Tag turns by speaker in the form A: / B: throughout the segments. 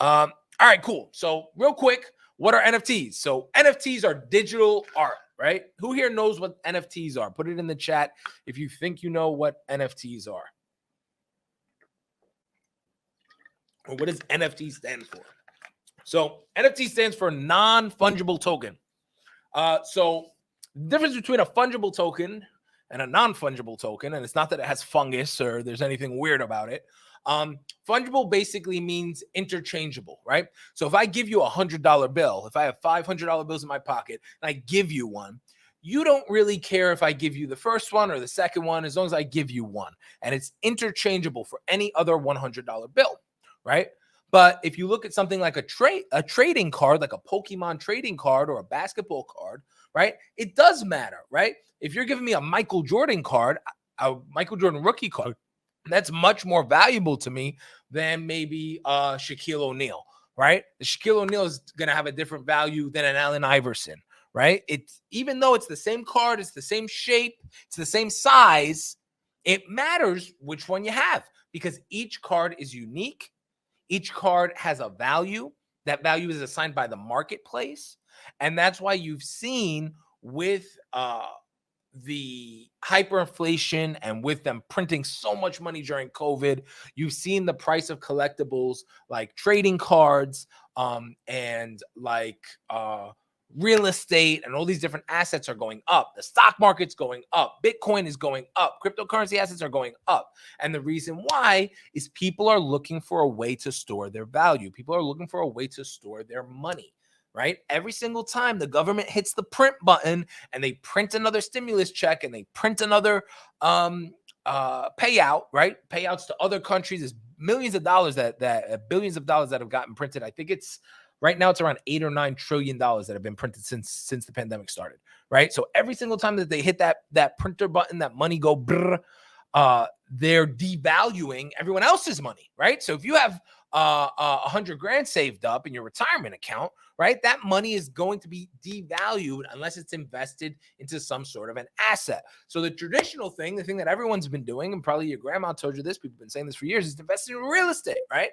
A: All right, cool. So real quick, what are NFTs? So NFTs are digital art, right? Who here knows what NFTs are? Put it in the chat if you think you know what NFTs are. Or what does NFT stand for? So NFT stands for non-fungible token. So the difference between a fungible token and a non-fungible token, and it's not that it has fungus or there's anything weird about it. Fungible basically means interchangeable, right? So if I give you $100 bill, if I have $500 bills in my pocket and I give you one, you don't really care if I give you the first one or the second one, as long as I give you one, and it's interchangeable for any other $100 bill, right? But if you look at something like a trading card, like a Pokemon trading card or a basketball card, right? It does matter, right? If you're giving me a Michael Jordan card, a Michael Jordan rookie card, that's much more valuable to me than maybe Shaquille O'Neal, right? The Shaquille O'Neal is going to have a different value than an Allen Iverson, right? It's even though it's the same card, it's the same shape, it's the same size, it matters which one you have because each card is unique. Each card has a value. That value is assigned by the marketplace. And that's why you've seen with the hyperinflation and with them printing so much money during COVID, you've seen the price of collectibles like trading cards and like real estate and all these different assets are going up. The stock market's going up. Bitcoin is going up. Cryptocurrency assets are going up. And the reason why is people are looking for a way to store their value. People are looking for a way to store their money. Right? Every single time the government hits the print button and they print another stimulus check and they print another payout, right? Payouts to other countries is millions of dollars that billions of dollars that have gotten printed. I think it's right now it's around $8 or $9 trillion that have been printed since the pandemic started, right? So every single time that they hit that printer button, that money go brr, they're devaluing everyone else's money, right? So if you have 100 grand saved up in your retirement account, right, that money is going to be devalued unless it's invested into some sort of an asset. So the traditional thing, the thing that everyone's been doing, and probably your grandma told you this, people have been saying this for years, is investing in real estate, right?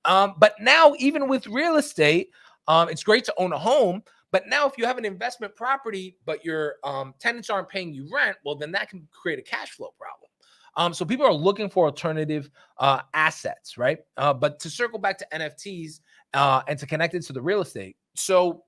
A: But now even with real estate, it's great to own a home. But now if you have an investment property, but your tenants aren't paying you rent, well, then that can create a cash flow problem. So people are looking for alternative assets, right? But to circle back to NFTs and to connect it to the real estate. So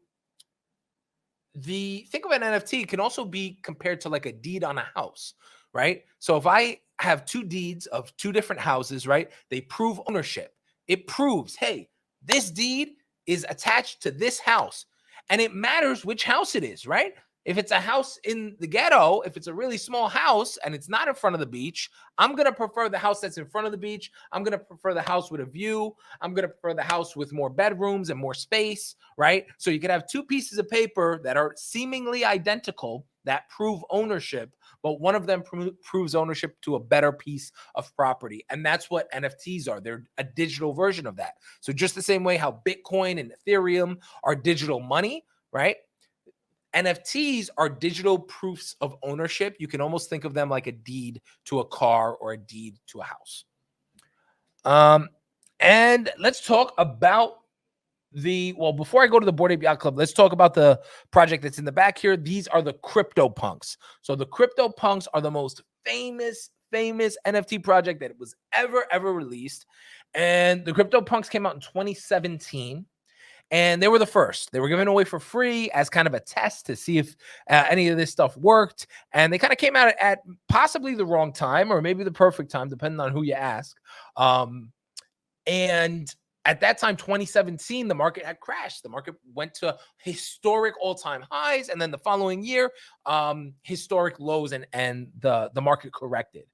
A: the think of an NFT can also be compared to like a deed on a house, right? So if I have two deeds of two different houses, right? They prove ownership. It proves, hey, this deed is attached to this house. And it matters which house it is, right? If it's a house in the ghetto, if it's a really small house and it's not in front of the beach, I'm going to prefer the house that's in front of the beach. I'm going to prefer the house with a view. I'm going to prefer the house with more bedrooms and more space, right? So you could have two pieces of paper that are seemingly identical that prove ownership, but one of them proves ownership to a better piece of property. And that's what NFTs are. They're a digital version of that. So just the same way how Bitcoin and Ethereum are digital money, right? NFTs are digital proofs of ownership. You can almost think of them like a deed to a car or a deed to a house. And let's talk about before I go to the Bored Ape Yacht Club, let's talk about the project that's in the back here. These are the Cryptopunks. So the Cryptopunks are the most famous NFT project that was ever released. And the Cryptopunks came out in 2017. And they were the first. They were given away for free as kind of a test to see if any of this stuff worked. And they kind of came out at possibly the wrong time or maybe the perfect time, depending on who you ask. And at that time, 2017, the market had crashed. The market went to historic all-time highs. And then the following year, historic lows and the market corrected.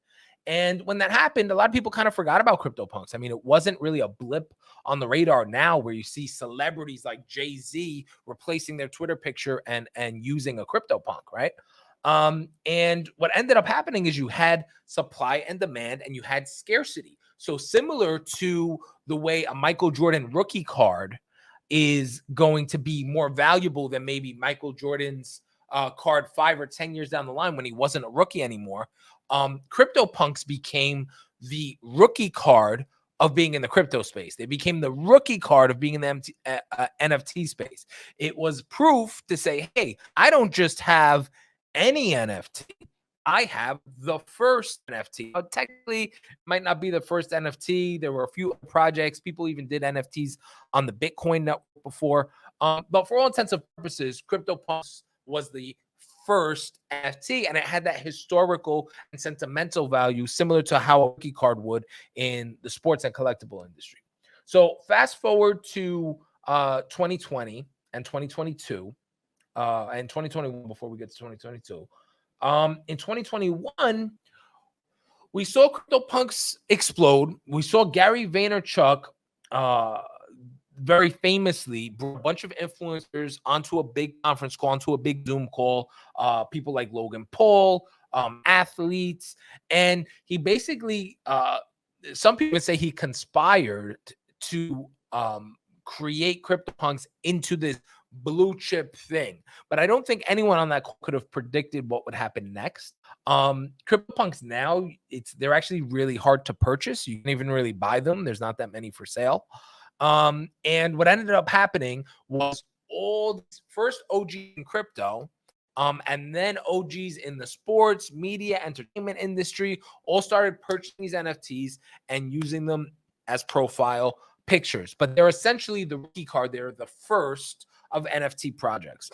A: And when that happened, a lot of people kind of forgot about CryptoPunks. I mean, it wasn't really a blip on the radar now where you see celebrities like Jay-Z replacing their Twitter picture and using a CryptoPunk, right? And what ended up happening is you had supply and demand and you had scarcity. So similar to the way a Michael Jordan rookie card is going to be more valuable than maybe Michael Jordan's card 5 or 10 years down the line when he wasn't a rookie anymore. CryptoPunks became the rookie card of being in the crypto space. They became the rookie card of being in the NFT space. It was proof to say, hey, I don't just have any NFT. I have the first NFT. Now, technically, it might not be the first NFT. There were a few projects. People even did NFTs on the Bitcoin network before. But for all intents and purposes, CryptoPunk was the first NFT, and it had that historical and sentimental value similar to how a rookie card would in the sports and collectible industry. So fast forward to 2020 and 2022 and 2021 before we get to 2022. In 2021, we saw CryptoPunks explode. We saw Gary Vaynerchuk very famously brought a bunch of influencers onto a big conference call, onto a big Zoom call, people like Logan Paul, athletes, and he basically, some people say he conspired to create CryptoPunks into this blue chip thing. But I don't think anyone on that call could have predicted what would happen next. CryptoPunks now, they're actually really hard to purchase. You can't even really buy them. There's not that many for sale. And what ended up happening was all these first OGs in crypto, and then OGs in the sports, media, entertainment industry all started purchasing these NFTs and using them as profile pictures. But they're essentially the rookie card. They're the first of NFT projects.